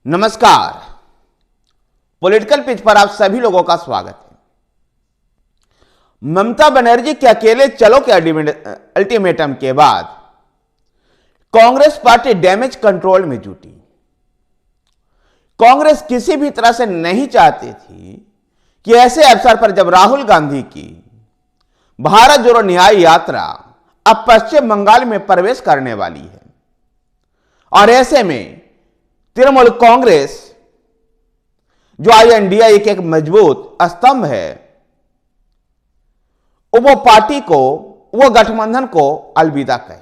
नमस्कार। Political pitch पर आप सभी लोगों का स्वागत है। ममता बनर्जी के अकेले चलो के अल्टीमेटम के बाद कांग्रेस पार्टी डैमेज कंट्रोल में जुटी। कांग्रेस किसी भी तरह से नहीं चाहती थी कि ऐसे अवसर पर जब राहुल गांधी की भारत जोड़ो न्याय यात्रा अब पश्चिम बंगाल में प्रवेश करने वाली है और ऐसे में तृणमूल कांग्रेस जो INDA एक मजबूत स्तंभ है, वो पार्टी को, वो गठबंधन को अलविदा कहे।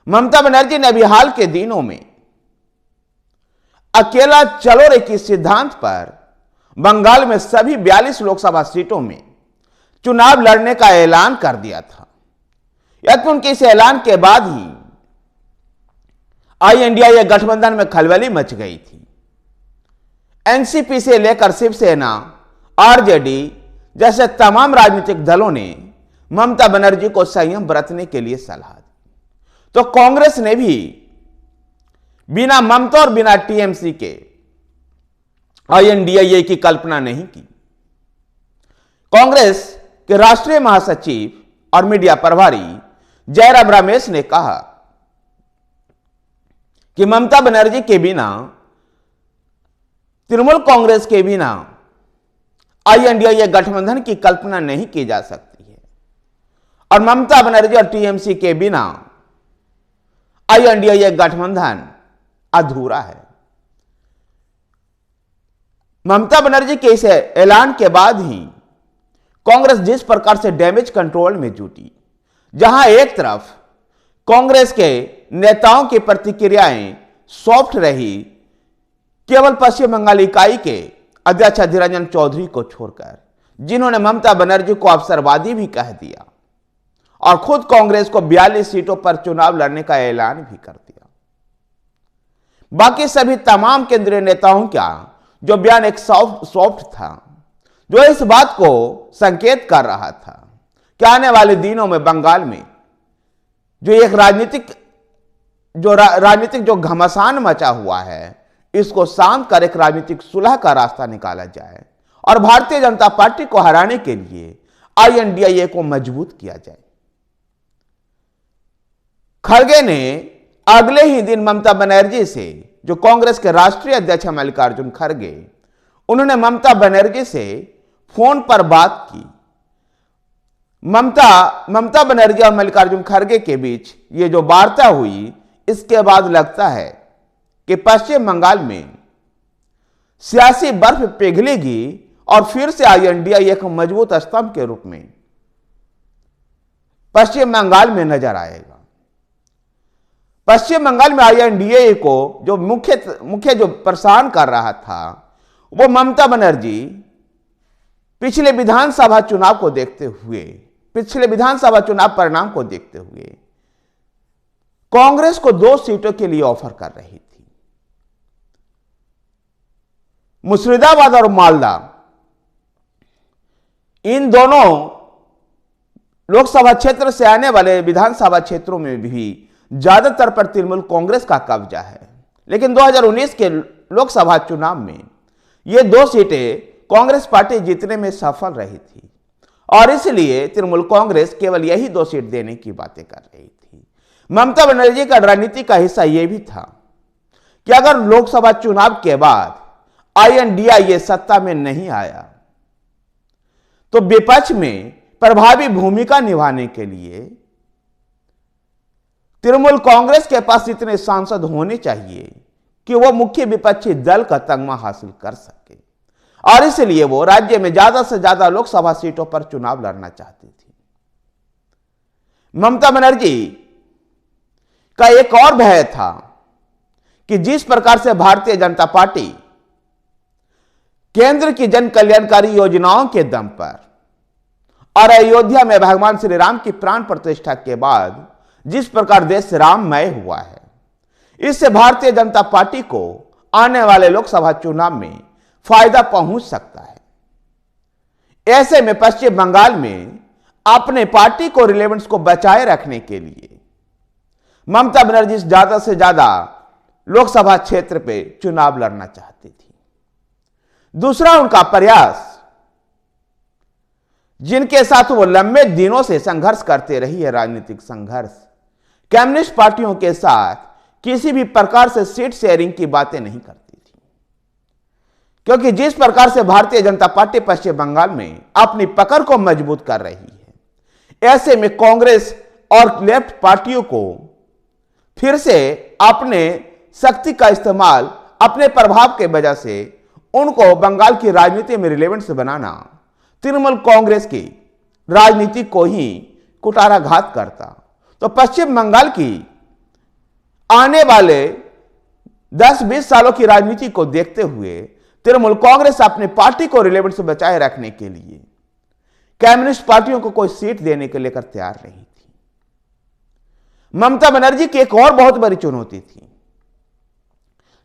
ममता बनर्जी ने अभी हाल के दिनों में अकेला चलो रे के सिद्धांत पर बंगाल में सभी 42 लोकसभा सीटों में चुनाव लड़ने का ऐलान कर दिया था। यद्यपि उनके इस ऐलान के बाद ही INDA गठबंधन में खलबली मच गई थी। NCP से लेकर शिवसेना, RJD जैसे तमाम राजनीतिक दलों ने ममता बनर्जी को संयम बरतने के लिए सलाह दी, तो कांग्रेस ने भी बिना ममता और बिना TMC के INDA की कल्पना नहीं की। कांग्रेस के राष्ट्रीय महासचिव और मीडिया प्रभारी जयराम रमेश ने कहा कि ममता बनर्जी के बिना, तृणमूल कांग्रेस के बिना INDA गठबंधन की कल्पना नहीं की जा सकती है और ममता बनर्जी और TMC के बिना INDA गठबंधन अधूरा है। ममता बनर्जी के इस ऐलान के बाद ही कांग्रेस जिस प्रकार से डैमेज कंट्रोल में जुटी, जहां एक तरफ कांग्रेस के नेताओं की प्रतिक्रियाएं सॉफ्ट रही, केवल पश्चिम बंगाल इकाई के अध्यक्ष अधीर रंजन चौधरी को छोड़कर, जिन्होंने ममता बनर्जी को अवसरवादी भी कह दिया और खुद कांग्रेस को 42 सीटों पर चुनाव लड़ने का ऐलान भी कर दिया। बाकी सभी तमाम केंद्रीय नेताओं का जो बयान एक सॉफ्ट था, जो इस बात को संकेत कर रहा था कि आने वाले दिनों में बंगाल में जो एक राजनीतिक जो घमासान मचा हुआ है, इसको शांत कर एक राजनीतिक सुलह का रास्ता निकाला जाए और भारतीय जनता पार्टी को हराने के लिए INDA को मजबूत किया जाए। खड़गे ने अगले ही दिन ममता बनर्जी से, जो कांग्रेस के राष्ट्रीय अध्यक्ष मल्लिकार्जुन खड़गे, उन्होंने ममता बनर्जी से फोन पर बात की। ममता बनर्जी और मल्लिकार्जुन खड़गे के बीच ये जो वार्ता हुई, इसके बाद लगता है कि पश्चिम बंगाल में सियासी बर्फ पिघलेगी और फिर से INDA एक मजबूत स्तंभ के रूप में पश्चिम बंगाल में नजर आएगा। पश्चिम बंगाल में INDA को जो मुख्य जो परेशान कर रहा था, वो ममता बनर्जी पिछले विधानसभा चुनाव को देखते हुए, पिछले विधानसभा चुनाव परिणाम को देखते हुए कांग्रेस को 2 सीटों के लिए ऑफर कर रही थी। मुर्शिदाबाद और मालदा, इन दोनों लोकसभा क्षेत्र से आने वाले विधानसभा क्षेत्रों में भी ज्यादातर पर तृणमूल कांग्रेस का कब्जा है, लेकिन 2019 के लोकसभा चुनाव में ये 2 सीटें कांग्रेस पार्टी जीतने में सफल रही थी और इसलिए तृणमूल कांग्रेस केवल यही 2 सीट देने की बातें कर रही थी। ममता बनर्जी का रणनीति का हिस्सा यह भी था कि अगर लोकसभा चुनाव के बाद INDA सत्ता में नहीं आया, तो विपक्ष में प्रभावी भूमिका निभाने के लिए तृणमूल कांग्रेस के पास इतने सांसद होने चाहिए कि वो मुख्य विपक्षी दल का तगमा हासिल कर सके और इसलिए वो राज्य में ज्यादा से ज्यादा लोकसभा सीटों पर चुनाव लड़ना चाहती थी। ममता बनर्जी का एक और भय था कि जिस प्रकार से भारतीय जनता पार्टी केंद्र की जन कल्याणकारी योजनाओं के दम पर और अयोध्या में भगवान श्री राम की प्राण प्रतिष्ठा के बाद जिस प्रकार देश राममय हुआ है, इससे भारतीय जनता पार्टी को आने वाले लोकसभा चुनाव में फायदा पहुंच सकता है। ऐसे में पश्चिम बंगाल में अपने पार्टी को रिलेवेंस को बचाए रखने के लिए ममता बनर्जी ज्यादा से ज्यादा लोकसभा क्षेत्र पे चुनाव लड़ना चाहती थी। दूसरा उनका प्रयास, जिनके साथ वो लंबे दिनों से संघर्ष करते रही है, राजनीतिक संघर्ष, कम्युनिस्ट पार्टियों के साथ किसी भी प्रकार से सीट शेयरिंग की बातें नहीं करती थी, क्योंकि जिस प्रकार से भारतीय जनता पार्टी पश्चिम बंगाल में अपनी पकड़ को मजबूत कर रही है, ऐसे में कांग्रेस और लेफ्ट पार्टियों को फिर से अपने शक्ति का इस्तेमाल, अपने प्रभाव के वजह से उनको बंगाल की राजनीति में रिलेवेंस बनाना तृणमूल कांग्रेस की राजनीति को ही कुठाराघात करता। तो पश्चिम बंगाल की आने वाले 10-20 सालों की राजनीति को देखते हुए तृणमूल कांग्रेस अपनी पार्टी को रिलेवेंस बचाए रखने के लिए कम्युनिस्ट पार्टियों को कोई सीट देने के लेकर तैयार नहीं थी। ममता बनर्जी की एक और बहुत बड़ी चुनौती थी,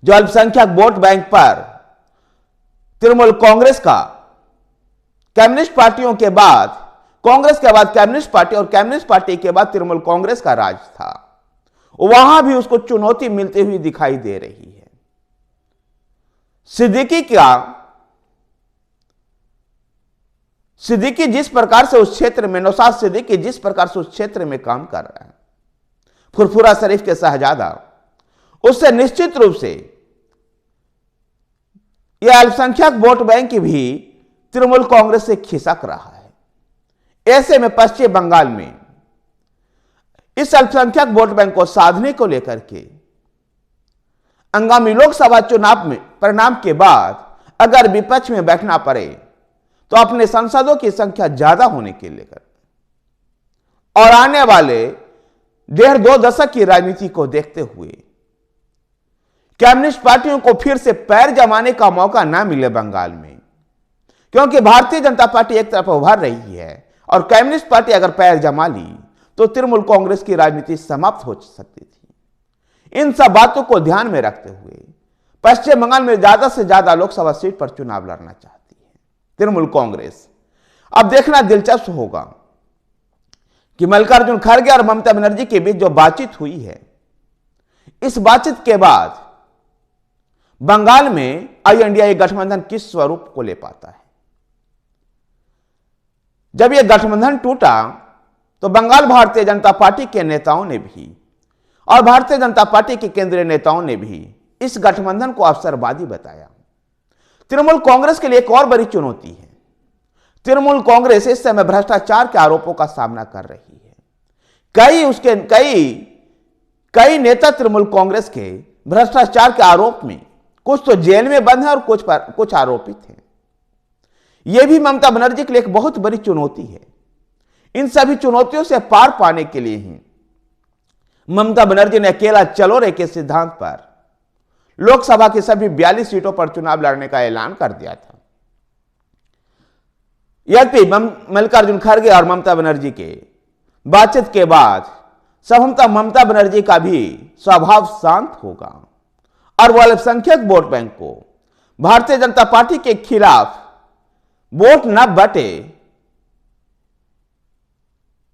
जो अल्पसंख्यक वोट बैंक पर तृणमूल कांग्रेस का कम्युनिस्ट पार्टियों के बाद, कांग्रेस के बाद कम्युनिस्ट पार्टी और कम्युनिस्ट पार्टी के बाद तृणमूल कांग्रेस का राज था, वहां भी उसको चुनौती मिलती हुई दिखाई दे रही है। सिद्दीकी जिस प्रकार से उस क्षेत्र में, नौशाद सिद्दीकी जिस प्रकार से उस क्षेत्र में काम कर रहा है, फुरफुरा शरीफ के शहजादा, उससे निश्चित रूप से यह अल्पसंख्यक वोट बैंक भी तृणमूल कांग्रेस से खिसक रहा है। ऐसे में पश्चिम बंगाल में इस अल्पसंख्यक वोट बैंक को साधने को लेकर के आगामी लोकसभा चुनाव में परिणाम के बाद अगर विपक्ष में बैठना पड़े तो अपने सांसदों की संख्या ज्यादा होने के लेकर और आने वाले 1.5-2 दशक की राजनीति को देखते हुए कम्युनिस्ट पार्टियों को फिर से पैर जमाने का मौका ना मिले बंगाल में, क्योंकि भारतीय जनता पार्टी एक तरफ उभर रही है और कम्युनिस्ट पार्टी अगर पैर जमा ली तो तृणमूल कांग्रेस की राजनीति समाप्त हो सकती थी। इन सब बातों को ध्यान में रखते हुए पश्चिम बंगाल में ज्यादा से ज्यादा लोकसभा सीट पर चुनाव लड़ना चाहती है तृणमूल कांग्रेस। अब देखना दिलचस्प होगा कि मल्लिकार्जुन खड़गे और ममता बनर्जी के बीच जो बातचीत हुई है, इस बातचीत के बाद बंगाल में आई-एनडीए गठबंधन किस स्वरूप को ले पाता है। जब यह गठबंधन टूटा तो बंगाल भारतीय जनता पार्टी के नेताओं ने भी और भारतीय जनता पार्टी के केंद्रीय नेताओं ने भी इस गठबंधन को अवसरवादी बताया। तृणमूल कांग्रेस के लिए एक और बड़ी चुनौती है। तृणमूल कांग्रेस इस समय भ्रष्टाचार के आरोपों का सामना कर रही है। कई नेता तृणमूल कांग्रेस के भ्रष्टाचार के आरोप में कुछ तो जेल में बंद है और कुछ आरोपित हैं। यह भी ममता बनर्जी के लिए एक बहुत बड़ी चुनौती है। इन सभी चुनौतियों से पार पाने के लिए ही ममता बनर्जी ने अकेला चलो रे के सिद्धांत पर लोकसभा की सभी 42 सीटों पर चुनाव लड़ने का ऐलान कर दिया था। यद्यपि मल्लिकार्जुन खड़गे और ममता बनर्जी के बातचीत के बाद संभवतः ममता बनर्जी का भी स्वभाव शांत होगा और वह अल्पसंख्यक वोट बैंक को भारतीय जनता पार्टी के खिलाफ वोट न बटे,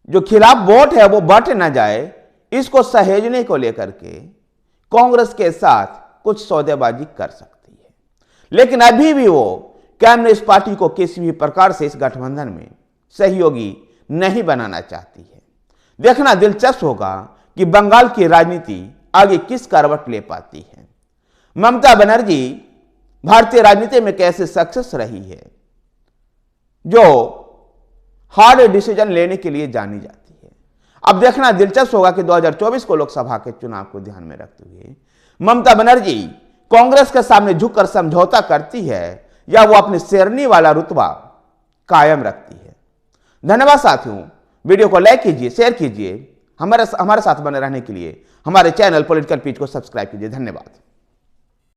जो खिलाफ वोट है वो बट न जाए, इसको सहेजने को लेकर के कांग्रेस के साथ कुछ सौदेबाजी कर सकती है। लेकिन अभी भी वो कम्युनिस्ट पार्टी को किसी भी प्रकार से इस गठबंधन में सहयोगी नहीं बनाना चाहती है। देखना दिलचस्प होगा कि बंगाल की राजनीति आगे किस करवट ले पाती है। ममता बनर्जी भारतीय राजनीति में कैसे सक्सेस रही है, जो हार्ड डिसीजन लेने के लिए जानी जाती है। अब देखना दिलचस्प होगा कि 2024 को लोकसभा के चुनाव को ध्यान में रखते हुए ममता बनर्जी कांग्रेस के सामने झुककर समझौता करती है या वो अपनी शेरनी वाला रुतबा कायम रखती है। धन्यवाद साथियों, वीडियो को लाइक कीजिए, शेयर कीजिए, हमारे साथ बने रहने के लिए हमारे चैनल पॉलिटिकल पीच को सब्सक्राइब कीजिए। धन्यवाद।